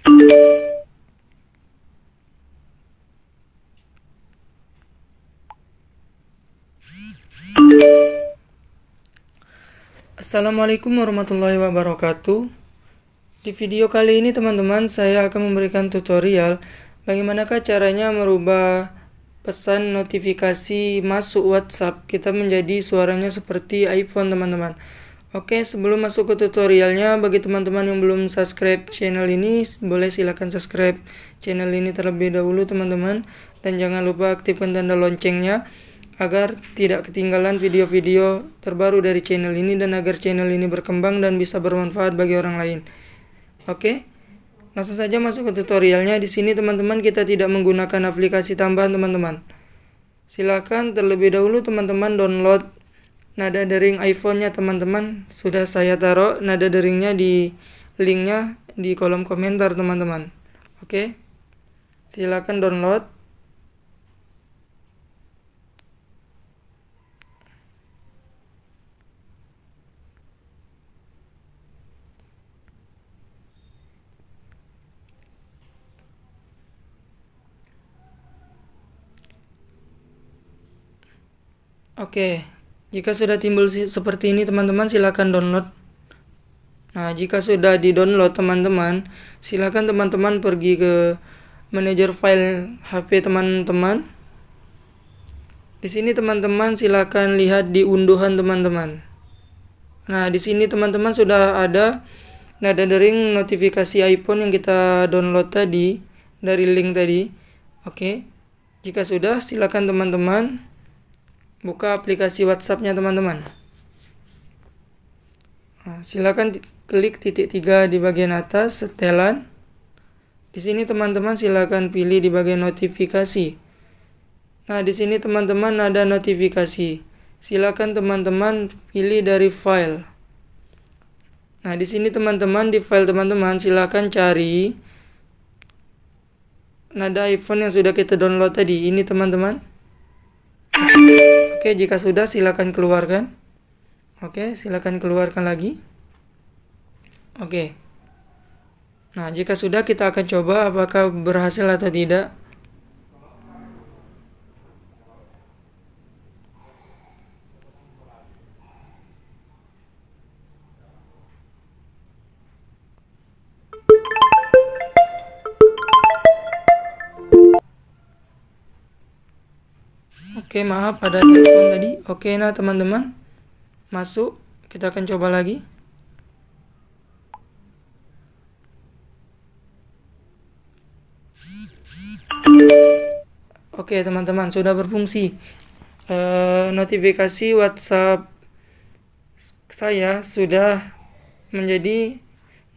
Assalamualaikum warahmatullahi wabarakatuh. Di video kali ini teman-teman, saya akan memberikan tutorial bagaimanakah caranya merubah pesan notifikasi masuk WhatsApp kita menjadi suaranya seperti iPhone teman-teman. Oke, sebelum masuk ke tutorialnya, bagi teman-teman yang belum subscribe channel ini, boleh silakan subscribe channel ini terlebih dahulu teman-teman. Dan jangan lupa aktifkan tanda loncengnya agar tidak ketinggalan video-video terbaru dari channel ini dan agar channel ini berkembang dan bisa bermanfaat bagi orang lain. Oke, langsung saja masuk ke tutorialnya. Di sini teman-teman kita tidak menggunakan aplikasi tambahan teman-teman. Silakan terlebih dahulu teman-teman download nada dering iPhone-nya teman-teman. Sudah saya taruh nada deringnya di linknya di kolom komentar teman-teman. Oke, silakan download. Oke, jika sudah timbul seperti ini teman-teman, silakan download. Nah, jika sudah di-download teman-teman, silakan teman-teman pergi ke manajer file HP teman-teman. Di sini teman-teman silakan lihat di unduhan teman-teman. Nah, di sini teman-teman sudah ada nada dering notifikasi iPhone yang kita download tadi dari link tadi. Oke. Jika sudah, silakan teman-teman buka aplikasi WhatsApp-nya teman-teman. Nah, silakan klik titik 3 di bagian atas setelan. Di sini teman-teman silakan pilih di bagian notifikasi. Nah, di sini teman-teman ada notifikasi. Silakan teman-teman pilih dari file. Nah, di sini teman-teman di file teman-teman silakan cari nada iPhone yang sudah kita download tadi. Ini teman-teman. Oke, jika sudah silakan keluarkan. Oke, silakan keluarkan lagi. Oke. Nah, jika sudah kita akan coba apakah berhasil atau tidak. Oke, maaf ada telepon tadi. Oke, nah teman-teman, masuk. Kita akan coba lagi. Oke, teman-teman, sudah berfungsi. Notifikasi WhatsApp saya sudah menjadi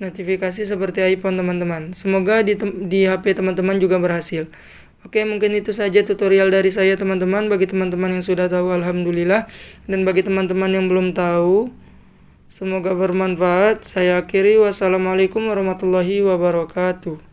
notifikasi seperti iPhone teman-teman. Semoga di HP teman-teman juga berhasil. Oke, mungkin itu saja tutorial dari saya teman-teman. Bagi teman-teman yang sudah tahu, alhamdulillah. Dan bagi teman-teman yang belum tahu, semoga bermanfaat. Saya akhiri. Wassalamualaikum warahmatullahi wabarakatuh.